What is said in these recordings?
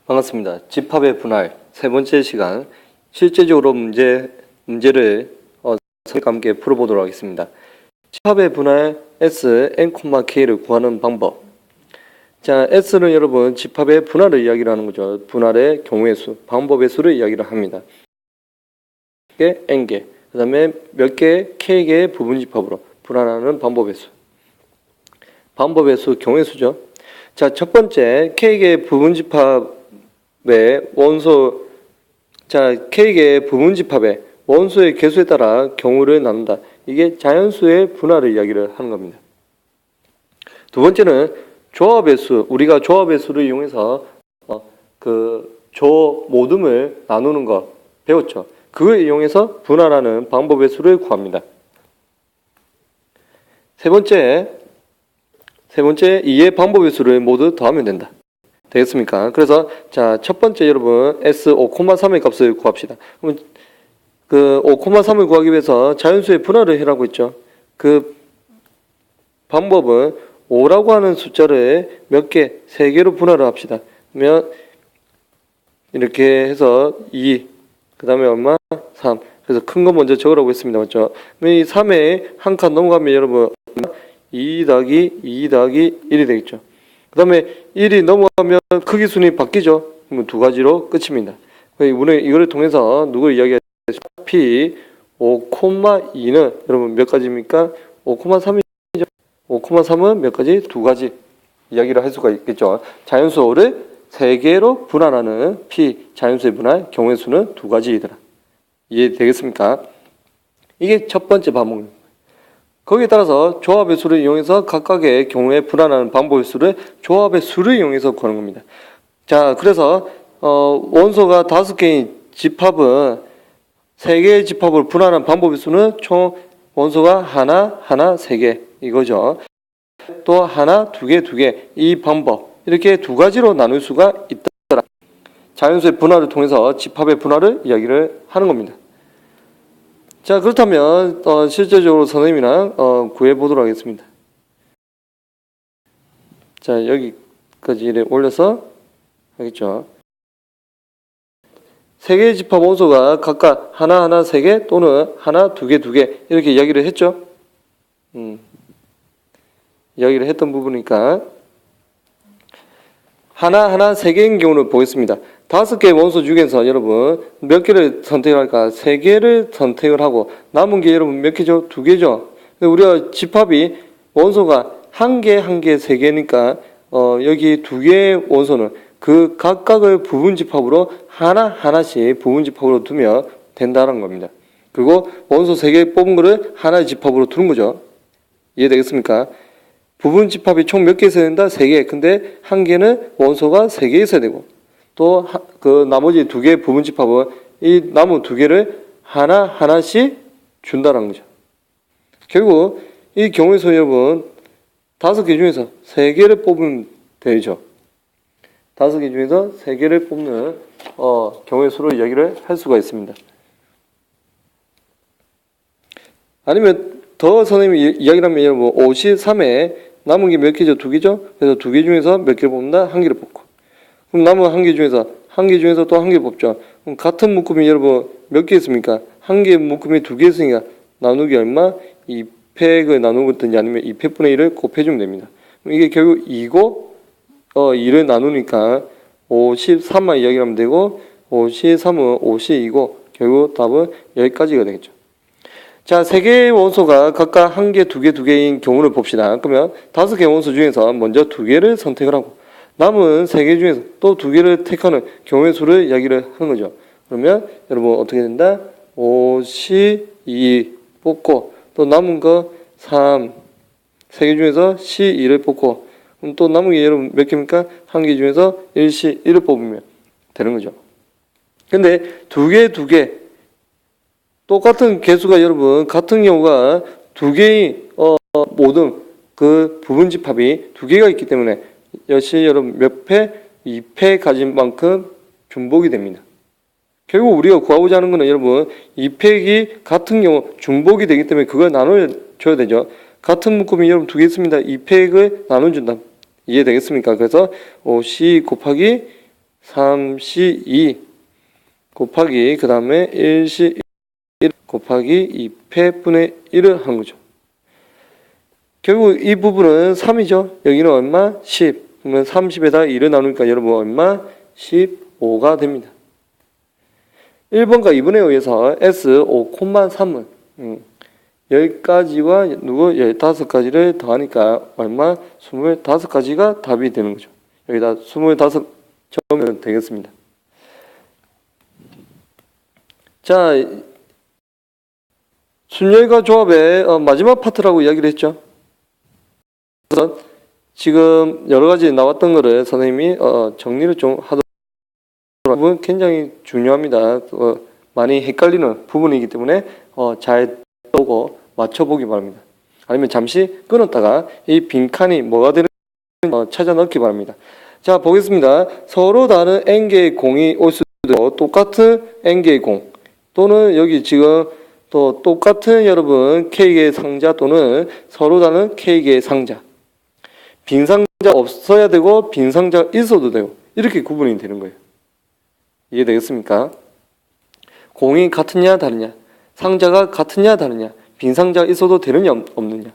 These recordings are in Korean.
반갑습니다. 집합의 분할 세 번째 시간 실제적으로 문제를 선생님과 함께 풀어보도록 하겠습니다. 집합의 분할 S, n, k를 구하는 방법. 자, S는 여러분 집합의 분할을 이야기를 하는 거죠. 분할의 경우의 수, 방법의 수를 이야기를 합니다. n개, 그 다음에 몇 개, k개의 부분집합으로 분할하는 방법의 수. 방법의 수, 경우의 수죠. 자, 첫 번째 k개의 부분집합 원소, 자, k개의 부분집합의 원소의 개수에 따라 경우를 나눈다. 이게 자연수의 분할을 이야기를 하는 겁니다. 두 번째는 조합의 수. 우리가 조합의 수를 이용해서 조 모듬을 나누는 거 배웠죠. 그걸 이용해서 분할하는 방법의 수를 구합니다. 세 번째 이의 방법의 수를 모두 더하면 된다. 되겠습니까? 그래서 자, 첫 번째 여러분 S 5,3의 값을 구합시다. 그럼 그 5,3을 구하기 위해서 자연수의 분할을 해라고 했죠. 그 방법은 5라고 하는 숫자를 몇 개, 3개로 분할을 합시다. 그러면 이렇게 해서 2, 그 다음에 얼마? 3. 그래서 큰 거 먼저 적으라고 했습니다. 맞죠? 이 3에 한 칸 넘어가면 여러분 2 더하기 2 더하기 1이 되겠죠. 그 다음에 1이 넘어가면 크기 순위 바뀌죠. 그러면 두 가지로 끝입니다. 우리는 이거를 통해서 누구를 이야기하죠? P 5,2는 여러분 몇 가지입니까? 5,3이죠. 5,3은 몇 가지? 두 가지 이야기를 할 수가 있겠죠. 자연수 5를 3개로 분할하는 P 자연수의 분할 경우의 수는 두 가지이더라. 이해되겠습니까? 이게 첫 번째 방법입니다. 거기에 따라서 조합의 수를 이용해서 각각의 경우에 분할하는 방법의 수를 조합의 수를 이용해서 구하는 겁니다. 자, 그래서 원소가 5개인 집합은 3개의 집합을 분할하는 방법의 수는 총 원소가 하나, 3개 이거죠. 또 하나, 2개, 2개 이 방법 이렇게 두 가지로 나눌 수가 있더라. 자연수의 분할을 통해서 집합의 분할을 이야기를 하는 겁니다. 자, 그렇다면 실제적으로 선생님이랑 구해보도록 하겠습니다. 자, 여기까지 이렇게 올려서 하겠죠. 3개의 집합 원소가 각각 하나, 3개 또는 하나, 2개, 2개 이렇게 이야기를 했죠. 이야기를 했던 부분이니까 하나, 3개인 경우를 보겠습니다. 5개의 원소 중에서 여러분 몇 개를 선택할까? 3개를 선택을 하고 남은 게 여러분 몇 개죠? 2개죠. 우리가 집합이 원소가 1개, 3개니까 여기 2개의 원소는 그 각각을 부분 집합으로 하나씩 부분 집합으로 두면 된다는 겁니다. 그리고 원소 3개 뽑은 거를 하나의 집합으로 두는 거죠. 이해되겠습니까? 부분 집합이 총 몇 개 있어야 된다? 3개. 근데 1개는 원소가 3개 있어야 되고 또 그 나머지 2개의 부분 집합은 이 남은 2개를 하나씩 준다는 거죠. 결국 이 경우의 수 여러분 5개 중에서 3개를 뽑으면 되죠. 5개 중에서 3개를 뽑는 경우의 수로 이야기를 할 수가 있습니다. 아니면 더 선생님이 이야기를 하면 여러분 53에 남은 게 몇 개죠? 2개죠? 그래서 2개 중에서 몇 개를 뽑는다? 1개를 뽑고 그럼 남은 1개 중에서 또 1개 뽑죠. 그럼 같은 묶음이 여러분 몇 개 있습니까? 1개의 묶음이 2개 있으니까 나누기 얼마? 2팩을 나누고 있든지 아니면 2팩분의 1을 곱해주면 됩니다. 그럼 이게 결국 2고 2를 나누니까 53만 이야기하면 되고 53은 52고 결국 답은 여기까지가 되겠죠. 자, 3개의 원소가 각각 1개, 2개, 2개인 경우를 봅시다. 그러면 5개의 원소 중에서 먼저 2개를 선택을 하고 남은 3개 중에서 또 2개를 택하는 경우의 수를 이야기를 하는 거죠. 그러면 여러분 어떻게 된다? 52 뽑고 또 남은 거 3, 3개 중에서 C2를 뽑고 그럼 또 남은 게 여러분 몇 개입니까? 1개 중에서 1C1을 뽑으면 되는 거죠. 근데 2개 똑같은 개수가 여러분 같은 경우가 2개의 모든 그 부분 집합이 2개가 있기 때문에 역시 여러분 몇 패? 2패 가진 만큼 중복이 됩니다. 결국 우리가 구하고자 하는 것은 여러분 2팩이 같은 경우 중복이 되기 때문에 그걸 나눠줘야 되죠. 같은 묶음이 여러분 2개 있습니다. 2팩을 나눠준다. 이해되겠습니까? 그래서 C 곱하기 3C2 곱하기 그 다음에 1C1 곱하기 2패분의 1을 하는 거죠. 결국 이 부분은 3이죠. 여기는 얼마? 10. 그러면 30에다 1을 나누니까 여러분 얼마? 15가 됩니다. 1번과 2번에 의해서 S5,3은 10가지와 누구 15가지를 더하니까 얼마? 25가지가 답이 되는 거죠. 여기다 25 적으면 되겠습니다. 자, 순열과 조합의 마지막 파트라고 이야기를 했죠. 그래서 지금 여러 가지 나왔던 거를 선생님이 정리를 좀 하도록 부분 굉장히 중요합니다. 많이 헷갈리는 부분이기 때문에 잘 보고 맞춰보기 바랍니다. 아니면 잠시 끊었다가 이 빈칸이 뭐가 되는지 찾아 넣기 바랍니다. 자, 보겠습니다. 서로 다른 n개의 공이 올 수도 있고 똑같은 n개의 공 또는 여기 지금 또 똑같은 여러분 k개의 상자 또는 서로 다른 k개의 상자, 빈상자 없어야 되고 빈상자가 있어도 되고 이렇게 구분이 되는 거예요. 이해되겠습니까? 공이 같으냐 다르냐, 상자가 같으냐 다르냐, 빈상자가 있어도 되느냐 없느냐.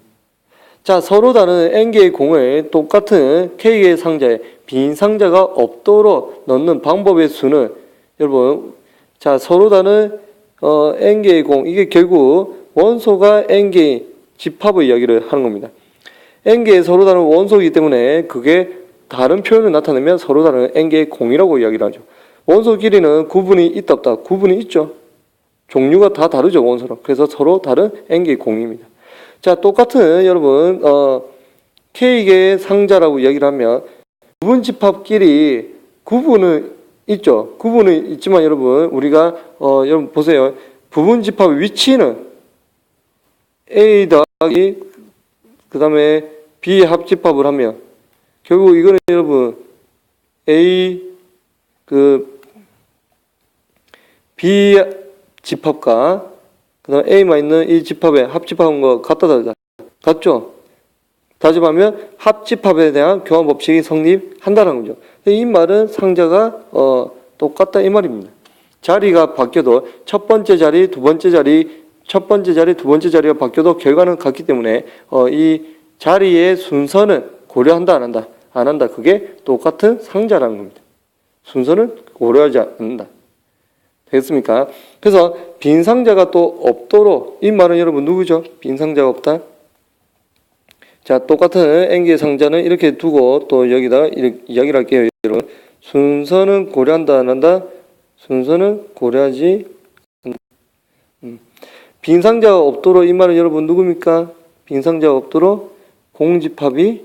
자, 서로 다른 n개의 공을 똑같은 k개의 상자에 빈상자가 없도록 넣는 방법의 수는 여러분, 자, 서로 다른 n개의 공, 이게 결국 원소가 n개의 집합의 이야기를 하는 겁니다. n개의 서로 다른 원소이기 때문에 그게 다른 표현을 나타내면 서로 다른 n개의 공이라고 이야기를 하죠. 원소 길이는 구분이 있다 없다? 구분이 있죠. 종류가 다 다르죠, 원소랑. 그래서 서로 다른 n개의 공입니다. 자, 똑같은 여러분 K개의 상자라고 이야기를 하면 부분 집합끼리 구분은 있죠. 구분은 있지만 여러분 우리가 여러분 보세요. 부분 집합의 위치는 A 더하기 그 다음에 B 합집합을 하면 결국 이거는 여러분 A B 집합과 그 다음에 A만 있는 이 집합의 합집합한 거 같다 다르다? 같죠? 다짐하면 합집합에 대한 교환 법칙이 성립한다는 거죠. 이 말은 상자가 똑같다 이 말입니다. 자리가 바뀌어도 첫 번째 자리, 두 번째 자리, 첫 번째 자리, 두 번째 자리가 바뀌어도 결과는 같기 때문에 이 자리의 순서는 고려한다 안 한다? 안 한다. 그게 똑같은 상자라는 겁니다. 순서는 고려하지 않는다. 되겠습니까? 그래서 빈 상자가 또 없도록 이 말은 여러분 누구죠? 빈 상자가 없다. 자, 똑같은 n개의 상자는 이렇게 두고 또 여기다가 이렇게 이야기를 할게요. 여러분 순서는 고려한다 안 한다? 순서는 고려하지 않는다. 빈 상자가 없도록 이 말은 여러분 누굽니까? 빈 상자가 없도록 공집합이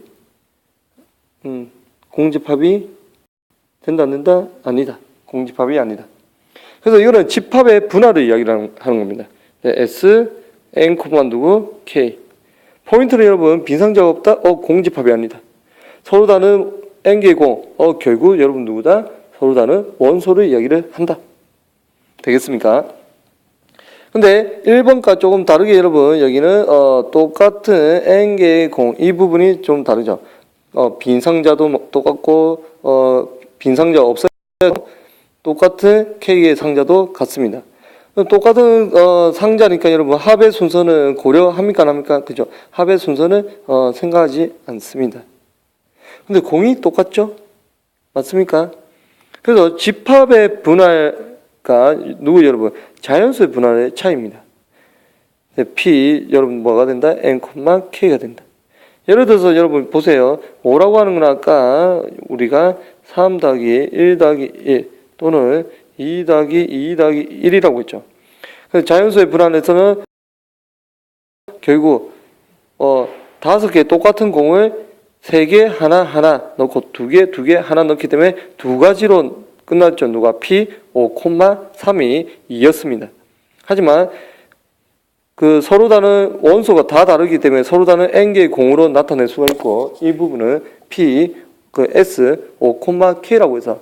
된다 안 된다? 아니다. 공집합이 아니다. 그래서 이거는 집합의 분할을 이야기를 하는 겁니다. S, N, 누구? K. 포인트는 여러분 빈상자가 없다? 공집합이 아니다. 서로 다른 n개의 공. 결국 여러분 누구다? 서로 다른 원소를 이야기를 한다. 되겠습니까? 근데 1번과 조금 다르게 여러분 여기는 똑같은 n개의 공. 이 부분이 좀 다르죠. 빈상자도 똑같고 빈상자 없어도 똑같은 K의 상자도 같습니다. 똑같은 상자니까 여러분 합의 순서는 고려합니까 안 합니까? 그죠? 합의 순서는 생각하지 않습니다. 근데 공이 똑같죠? 맞습니까? 그래서 집합의 분할과 누구 여러분? 자연수의 분할의 차이입니다. P 여러분 뭐가 된다? N, K가 된다. 예를 들어서 여러분 보세요. 5라고 하는 건 아까 우리가 3 더하기 1 더하기 1 또는 2 더하기 2 더하기 1이라고 했죠. 그래서 자연수의 분할에서는 결국 5개 똑같은 공을 3개 하나 넣고 2개 하나 넣기 때문에 두 가지로 끝났죠. 누가 P 5,3이 2였습니다. 하지만 그 서로 다른 원소가 다 다르기 때문에 서로 다른 n개의 공으로 나타낼 수가 있고 이 부분은 P S 5,K라고 해서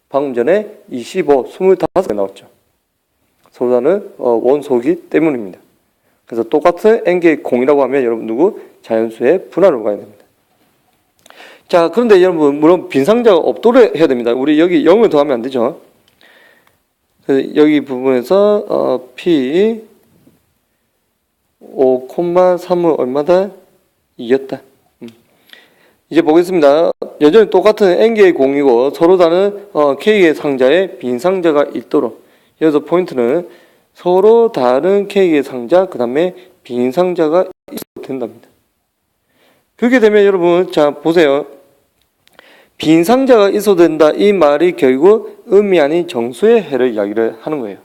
방금 전에 25, 25개 나왔죠. 서로 다른 원소이기 때문입니다. 그래서 똑같은 n개의 공이라고 하면 여러분 누구? 자연수의 분할로 가야 됩니다. 자, 그런데 여러분, 물론 빈상자가 없도록 해야 됩니다. 우리 여기 0을 더하면 안 되죠. 여기 부분에서 P 5,3은 얼마다? 2였다. 이제 보겠습니다. 여전히 똑같은 n개의 공이고 서로 다른 k개의 상자에 빈상자가 있도록. 여기서 포인트는 서로 다른 k개의 상자, 그 다음에 빈상자가 있어도 된답니다. 그렇게 되면 여러분, 자 보세요. 빈상자가 있어도 된다. 이 말이 결국 음이 아닌 정수의 해를 이야기를 하는 거예요.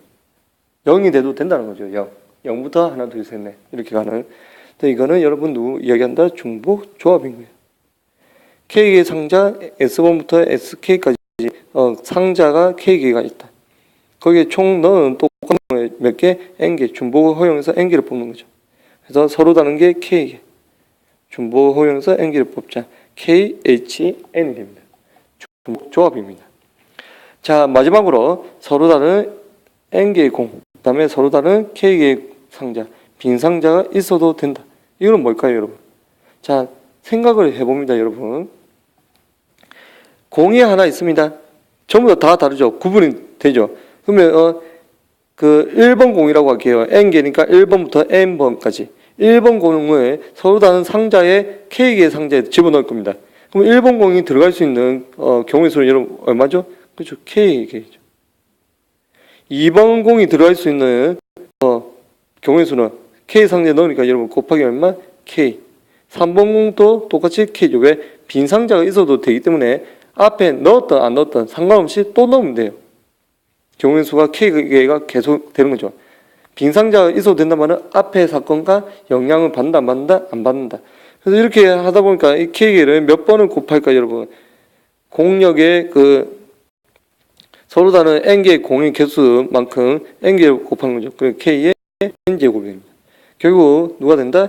0이 돼도 된다는 거죠. 0. 0부터 하나, 둘, 셋, 넷 이렇게 가는. 근데 이거는 여러분 누구 이야기한다? 중복 조합인 거예요. K개의 상자 S1부터 SK까지 상자가 K개가 있다. 거기에 총 넣은 똑같은 몇 개? N개. 중복을 허용해서 N개를 뽑는 거죠. 그래서 서로 다른 게 K개. 중복을 허용해서 N개를 뽑자. KHN이 됩니다. 중복 조합입니다. 자, 마지막으로 서로 다른 N개의 공, 그 다음에 서로 다른 K개의 상자, 빈 상자가 있어도 된다. 이거는 뭘까요, 여러분? 자, 생각을 해봅니다, 여러분. 공이 하나 있습니다. 전부 다 다르죠. 구분이 되죠. 그러면 그 1번 공이라고 할게요. N개니까 1번부터 N번까지 1번 공을 서로 다른 상자에 K개의 상자에 집어넣을 겁니다. 그럼 1번 공이 들어갈 수 있는 경우의 수는 여러분 얼마죠? 그렇죠. K개죠. 2번 공이 들어갈 수 있는 경우의 수는 K 상자에 넣으니까 여러분 곱하기 얼마? K. 3번 공도 똑같이 K죠. 왜? 빈 상자가 있어도 되기 때문에 앞에 넣었던 안 넣었던 상관없이 또 넣으면 돼요. 경우의 수가 K가 계속 되는 거죠. 빈 상자가 있어도 된다면 앞에 사건과 영향을 받는다 안 받는다? 안 받는다. 그래서 이렇게 하다 보니까 이 K를 몇 번을 곱할까 여러분? 공역의 서로 다른 N개의 공의 개수만큼 N개를 곱하는 거죠. 그리고 K의 N제곱이 됩니다. 결국 누가 된다?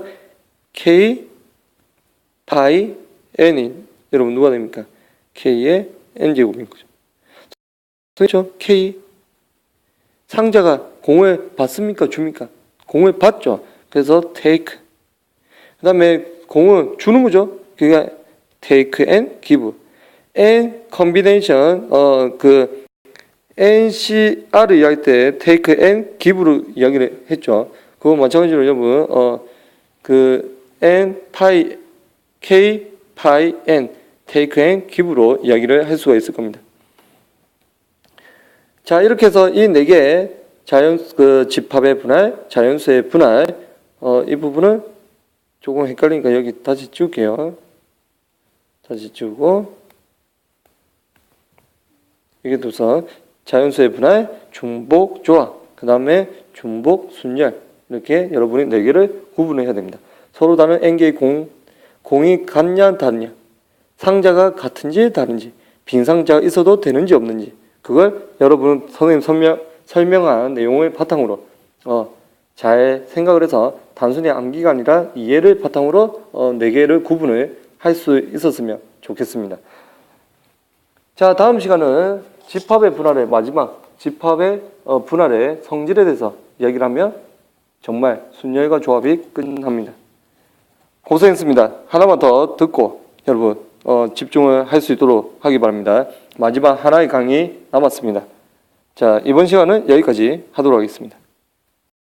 K 파이 N이 여러분 누가 됩니까? K의 N제곱인 거죠. 그렇죠? K 상자가 공을 받습니까? 줍니까? 공을 받죠. 그래서 take. 그 다음에 공을 주는 거죠. 그게 take and give. and combination NCR을 이야기할 때 take and give로 이야기를 했죠. 그거 마찬가지로 여러분 N 파이 K 파이 N take and give로 이야기를 할 수가 있을 겁니다. 자, 이렇게 해서 이 네 개의 집합의 분할, 자연수의 분할 이 부분은 조금 헷갈리니까 여기 다시 지울게요. 다시 지우고 이게 두서 자연수의 분할, 중복 조합, 그 다음에 중복 순열 이렇게 여러분이 네 개를 구분을 해야 됩니다. 서로 다른 n개의 공이 같냐 다르냐, 상자가 같은지 다른지, 빈 상자가 있어도 되는지 없는지 그걸 여러분 선생님 설명한 내용을 바탕으로 잘 생각을 해서 단순히 암기가 아니라 이해를 바탕으로 네 개를 구분을 할 수 있었으면 좋겠습니다. 자, 다음 시간은 집합의 분할의 마지막 집합의 분할의 성질에 대해서 이야기를 하면 정말 순열과 조합이 끝납니다. 고생했습니다. 하나만 더 듣고 여러분 집중을 할 수 있도록 하기 바랍니다. 마지막 하나의 강의 남았습니다. 자, 이번 시간은 여기까지 하도록 하겠습니다.